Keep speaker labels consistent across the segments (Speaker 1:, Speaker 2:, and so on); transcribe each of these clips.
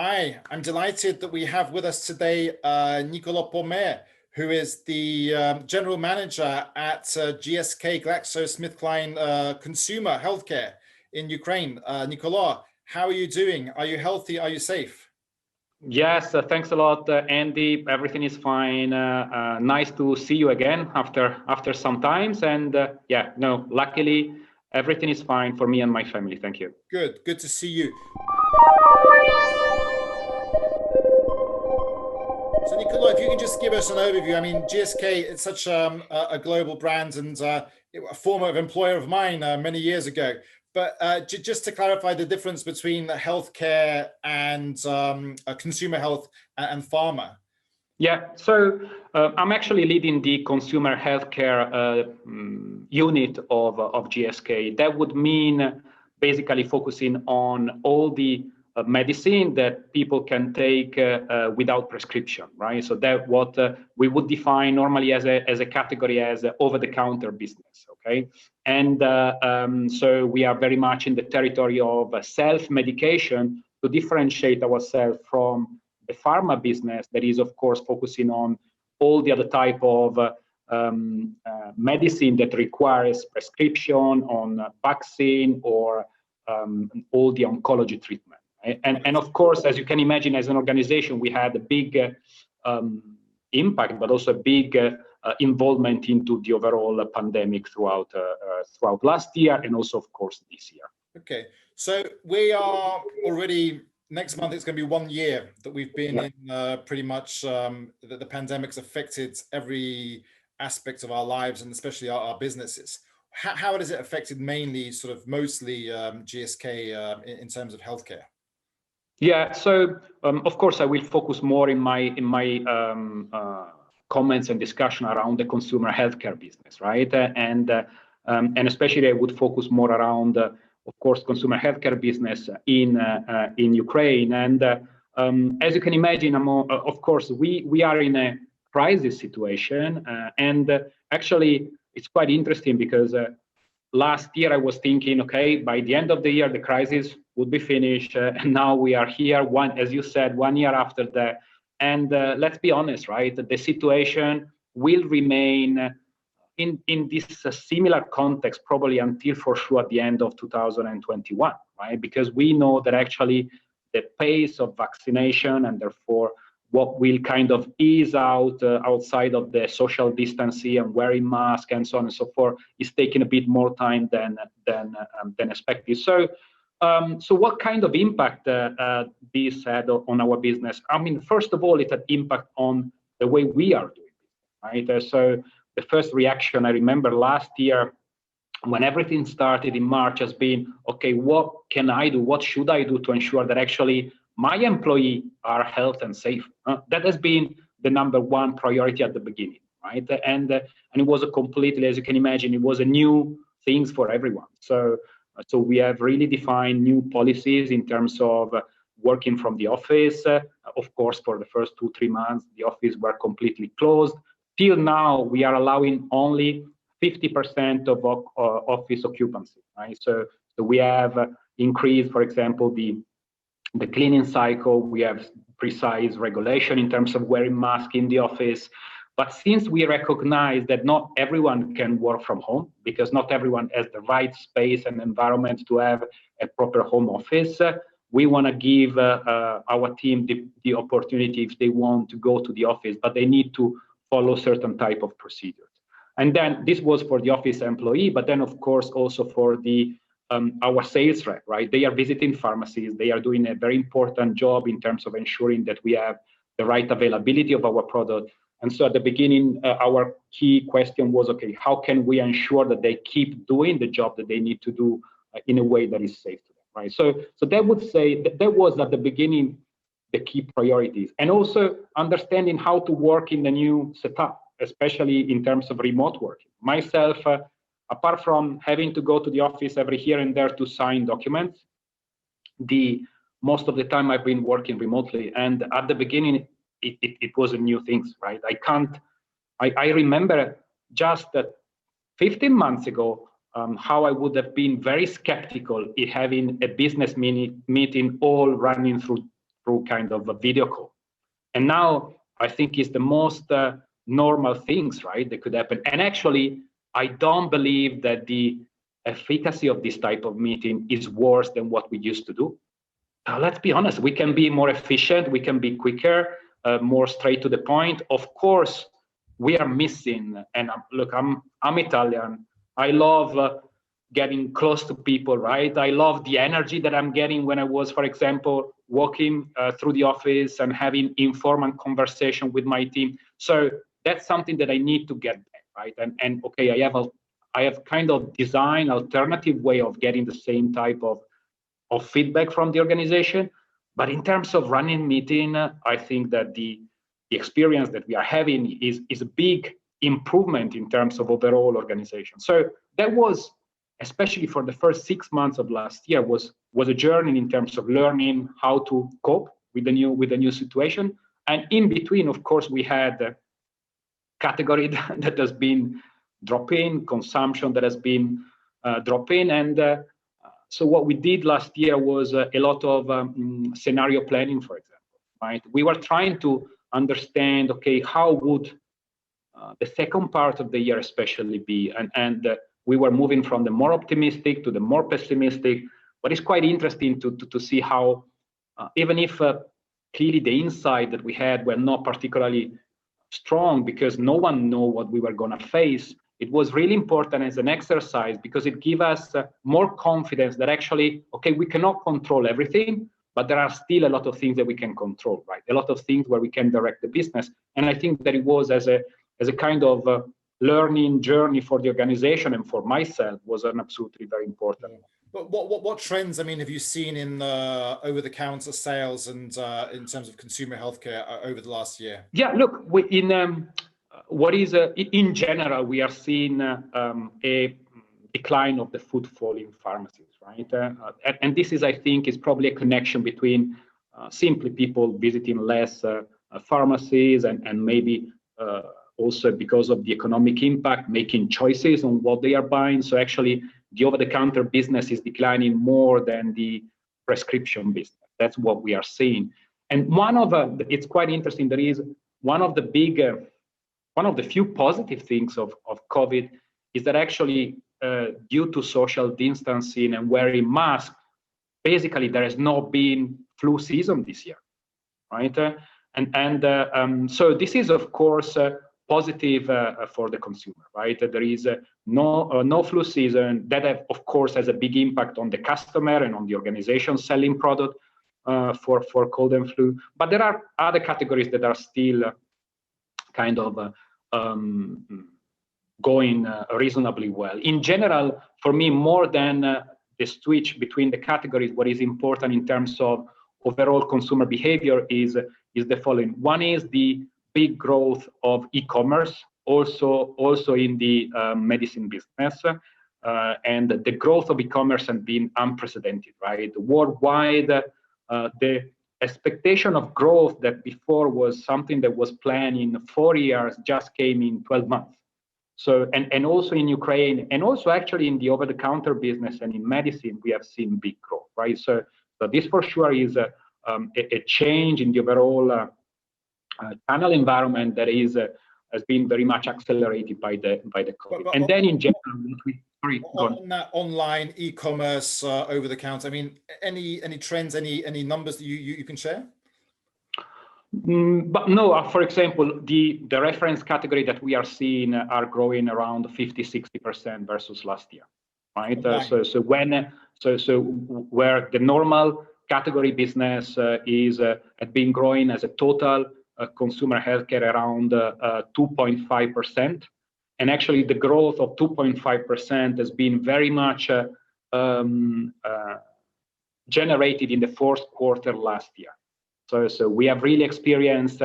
Speaker 1: Hi, I'm delighted that we have with us today Nicolo Pome, who is the General Manager at GSK GlaxoSmithKline Consumer Healthcare in Ukraine. Nicolo, how are you doing? Are you healthy? Are you safe?
Speaker 2: Yes, thanks a lot, Andy. Everything is fine. Nice to see you again after some times. And yeah, no, luckily everything is fine for me and my family. Thank you.
Speaker 1: Good to see you. So Nicolo, if you can just give us an overview. I mean, GSK, it's such a global brand and a former employer of mine many years ago. But just to clarify the difference between healthcare and consumer health and pharma.
Speaker 2: Yeah, so I'm actually leading the consumer healthcare unit of GSK. That would mean basically focusing on all the medicine that people can take without prescription, right? So that what we would define normally as a category as over-the-counter business, okay? And so we are very much in the territory of self-medication to differentiate ourselves from the pharma business that is, of course, focusing on all the other type of medicine that requires prescription, on vaccine or all the oncology treatment. And of course, as you can imagine, as an organization, we had a big impact, but also a big involvement into the overall pandemic throughout last year and also, of course, this year.
Speaker 1: Okay, so we are already, next month it's going to be 1 year that we've been in pretty much that the pandemic's affected every aspect of our lives and especially our businesses. How has it affected mainly, sort of mostly GSK in terms of healthcare?
Speaker 2: Yeah, so of course I will focus more in my comments and discussion around the consumer healthcare business, right? And especially I would focus more around, of course, consumer healthcare business in Ukraine. And as you can imagine, of course, we are in a crisis situation, and actually it's quite interesting because last year I was thinking, okay, by the end of the year the crisis would be finished, and now we are here, as you said, 1 year after that. And let's be honest, right? The situation will remain in this similar context probably until for sure at the end of 2021, right? Because we know that actually the pace of vaccination and therefore what will kind of ease out outside of the social distancing and wearing masks and so on and so forth is taking a bit more time than expected. So what kind of impact this had on our business? I mean, first of all, it had impact on the way we are doing it, right? So the first reaction I remember last year when everything started in March has been, okay, what can I do? What should I do to ensure that actually my employees are healthy and safe? That has been the #1 priority at the beginning, right? And it was a completely, as you can imagine, it was a new things for everyone. So we have really defined new policies in terms of working from the office. Of course, for the first 2-3 months, the office were completely closed. Till now, we are allowing only 50% of office occupancy, right? So we have increased, for example, the cleaning cycle. We have precise regulation in terms of wearing masks in the office. But since we recognize that not everyone can work from home, because not everyone has the right space and environment to have a proper home office, we want to give our team the opportunity if they want to go to the office, but they need to follow certain type of procedures. And then this was for the office employee, but then of course also for the our sales rep, right? They are visiting pharmacies. They are doing a very important job in terms of ensuring that we have the right availability of our product. And so at the beginning, our key question was, okay, how can we ensure that they keep doing the job that they need to do in a way that is safe to them, right? So that would say that was at the beginning the key priorities, and also understanding how to work in the new setup, especially in terms of remote working. Myself, apart from having to go to the office every here and there to sign documents, most of the time I've been working remotely. And at the beginning, it was a new thing, right? I remember just 15 months ago, how I would have been very skeptical in having a business meeting all running through through kind of a video call. And now I think it's the most normal things, right, that could happen. And actually, I don't believe that the efficacy of this type of meeting is worse than what we used to do. Let's be honest, we can be more efficient, we can be quicker, more straight to the point. Of course, we are missing, and look, I'm Italian. I love getting close to people, right? I love the energy that I'm getting when I was, for example, walking through the office and having informal conversation with my team. So that's something that I need to get back, right? And okay, I have kind of design alternative way of getting the same type of feedback from the organization. But in terms of running meeting, I think that the experience that we are having is a big improvement in terms of overall organization. So that was, especially for the first 6 months of last year, was a journey in terms of learning how to cope with the new situation. And in between, of course, we had a category that has been dropping, consumption that has been dropping, and so what we did last year was a lot of scenario planning, for example, right? We were trying to understand, okay, how would the second part of the year especially be, and we were moving from the more optimistic to the more pessimistic. But it's quite interesting to see how, even if clearly the insight that we had were not particularly strong because no one knew what we were going to face, it was really important as an exercise because it gave us more confidence that actually, okay, we cannot control everything, but there are still a lot of things that we can control, right? A lot of things where we can direct the business. And I think that it was as a kind of learning journey for the organization and for myself was an absolutely very important.
Speaker 1: But what trends, I mean, have you seen in over-the-counter sales and in terms of consumer healthcare over the last year?
Speaker 2: Yeah, look, in general, we are seeing a decline of the footfall in pharmacies, right? And this is, I think, is probably a connection between simply people visiting less pharmacies and maybe also because of the economic impact, making choices on what they are buying. So actually, the over-the-counter business is declining more than the prescription business. That's what we are seeing. And it's quite interesting. There is one of the few positive things of COVID is that actually due to social distancing and wearing masks, basically there has not been flu season this year, right? So this is of course positive for the consumer, right? There is no flu season. That of course has a big impact on the customer and on the organization selling product for cold and flu. But there are other categories that are still kind of going reasonably well. In general, for me, more than the switch between the categories, what is important in terms of overall consumer behavior is the following. One is the big growth of e-commerce, also in the medicine business. And the growth of e-commerce has been unprecedented, right? Worldwide, the expectation of growth that before was something that was planned in 4 years just came in 12 months. So, and also in Ukraine, and also actually in the over-the-counter business and in medicine, we have seen big growth, right? So this for sure is a change in the overall channel environment that has been very much accelerated by the COVID. And then in general,
Speaker 1: on that online e-commerce over the counter, I mean, any trends, any numbers that you can share?
Speaker 2: But no, for example, the reference category that we are seeing are growing around 50-60% versus last year, right? Okay. So where the normal category business had been growing as a total consumer healthcare around 2.5%. And actually the growth of 2.5% has been very much generated in the fourth quarter last year. So we have really experienced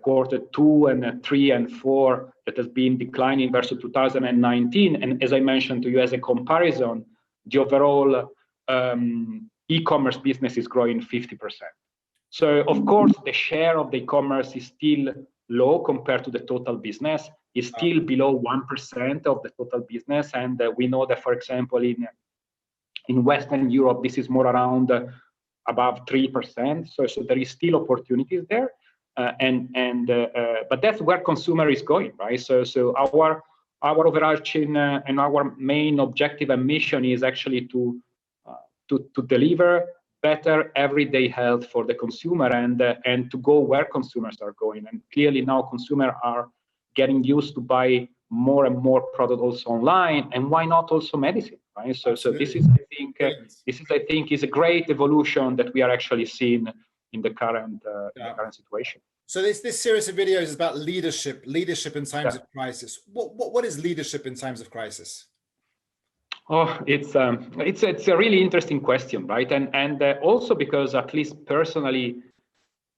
Speaker 2: quarter 2 and 3 and 4 that has been declining versus 2019. And as I mentioned to you as a comparison, the overall e-commerce business is growing 50%. So of course, the share of the e-commerce is still low compared to the total business. Is still below 1% of the total business. And we know that, for example, in Western Europe, this is more around above 3%. So there is still opportunities there, but that's where consumer is going, right? So our overarching and our main objective and mission is actually to deliver better everyday health for the consumer, and to go where consumers are going. And clearly now consumers are getting used to buy more and more product also online, and why not also medicine, right? So this is, I think, is a great evolution that we are actually seeing in the current situation.
Speaker 1: So this series of videos is about leadership in times of crisis. What is leadership in times of crisis?
Speaker 2: Oh, it's a really interesting question, right? And also because, at least personally,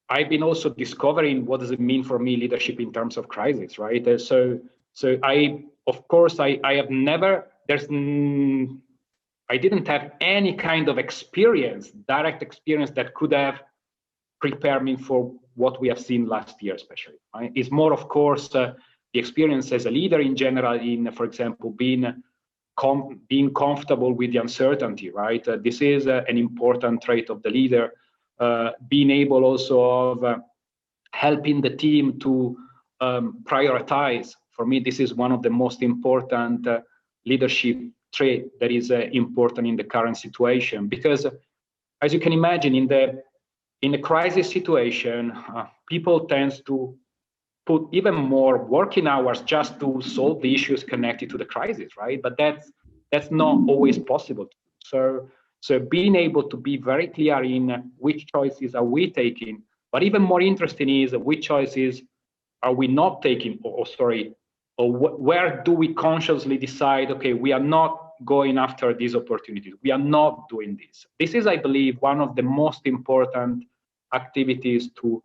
Speaker 2: I've been also discovering what does it mean for me leadership in terms of crisis, right? So I, of course, I have never, I didn't have any kind of experience, direct experience that could have prepared me for what we have seen last year, especially. Right? It's more, of course, the experience as a leader in general in, for example, being comfortable with the uncertainty, right? This is an important trait of the leader. Being able also of helping the team to prioritize. For me, this is one of the most important leadership trait that is important in the current situation, because as you can imagine, in a crisis situation, people tend to put even more working hours just to solve the issues connected to the crisis, right? But that's not always possible. So being able to be very clear in which choices are we taking, but even more interesting is which choices are we not taking, or where do we consciously decide, okay, we are not going after these opportunities, we are not doing this. This is, I believe, one of the most important activities to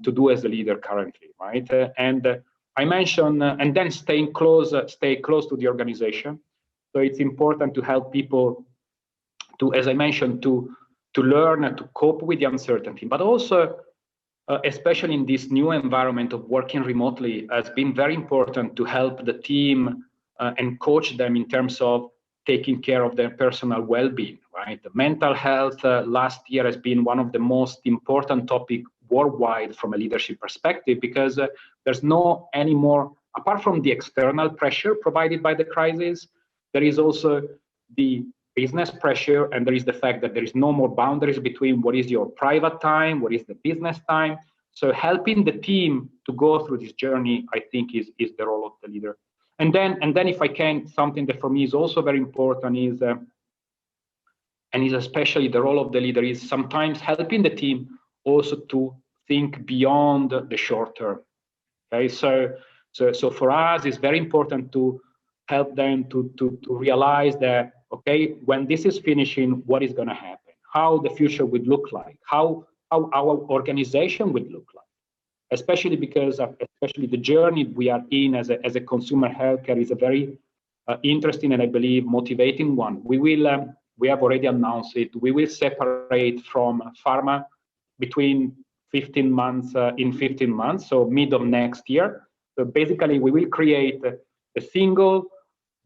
Speaker 2: do as a leader currently, right? I mentioned, and then stay close to the organization. So it's important to help people to, as I mentioned, to learn and to cope with the uncertainty, but also, especially in this new environment of working remotely, has been very important to help the team and coach them in terms of taking care of their personal well-being, right? The mental health last year has been one of the most important topics worldwide from a leadership perspective, because there's no anymore, apart from the external pressure provided by the crisis, there is also the business pressure, and there is the fact that there is no more boundaries between what is your private time, what is the business time. So helping the team to go through this journey, I think, is the role of the leader. And then if I can, something that for me is also very important is, and is especially the role of the leader, is sometimes helping the team also to think beyond the short term. Okay, so for us, it's very important to help them to realize that, okay, when this is finishing, what is going to happen, how the future would look like, how our organization would look like, especially because especially the journey we are in as a consumer healthcare is a very interesting and, I believe, motivating one. We have already announced it. We will separate from pharma between 15 months, so mid of next year. So basically, we will create a single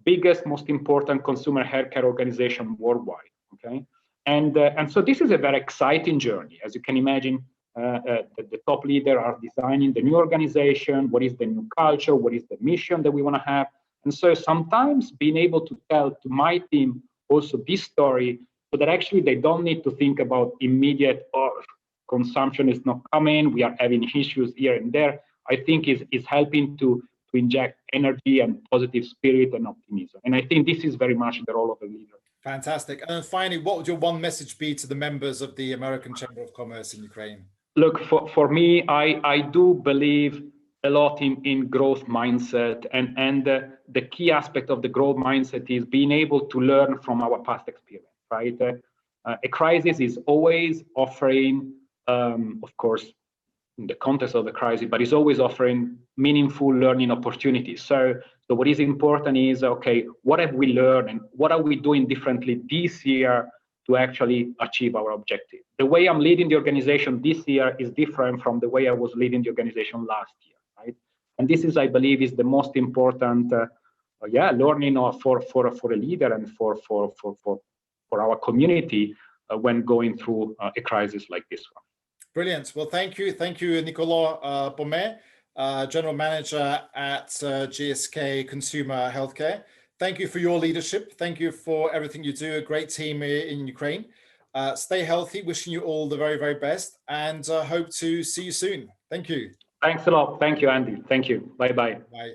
Speaker 2: biggest, most important consumer healthcare organization worldwide. Okay, and so this is a very exciting journey. As you can imagine, the top leader are designing the new organization. What is the new culture? What is the mission that we want to have? And so sometimes being able to tell to my team also this story, so that actually they don't need to think about immediate consumption is not coming, we are having issues here and there, I think is helping to inject energy and positive spirit and optimism. And I think this is very much the role of a leader.
Speaker 1: Fantastic. And then finally, what would your one message be to the members of the American Chamber of Commerce in Ukraine?
Speaker 2: Look, for me, I do believe a lot in growth mindset, and the key aspect of the growth mindset is being able to learn from our past experience, right? A crisis is always offering, of course, in the context of the crisis, but it's always offering meaningful learning opportunities. So what is important is, okay, what have we learned and what are we doing differently this year to actually achieve our objective? The way I'm leading the organization this year is different from the way I was leading the organization last year, right? And this is, I believe, is the most important, learning for a leader and for our community, when going through a crisis like this one.
Speaker 1: Brilliant. Well, thank you, Nicolo Pome, General Manager at GSK Consumer Healthcare. Thank you for your leadership. Thank you for everything you do. A great team in Ukraine. Stay healthy. Wishing you all the very, very best, and hope to see you soon. Thank you.
Speaker 2: Thanks a lot. Thank you, Andy. Thank you. Bye-bye.
Speaker 1: Bye.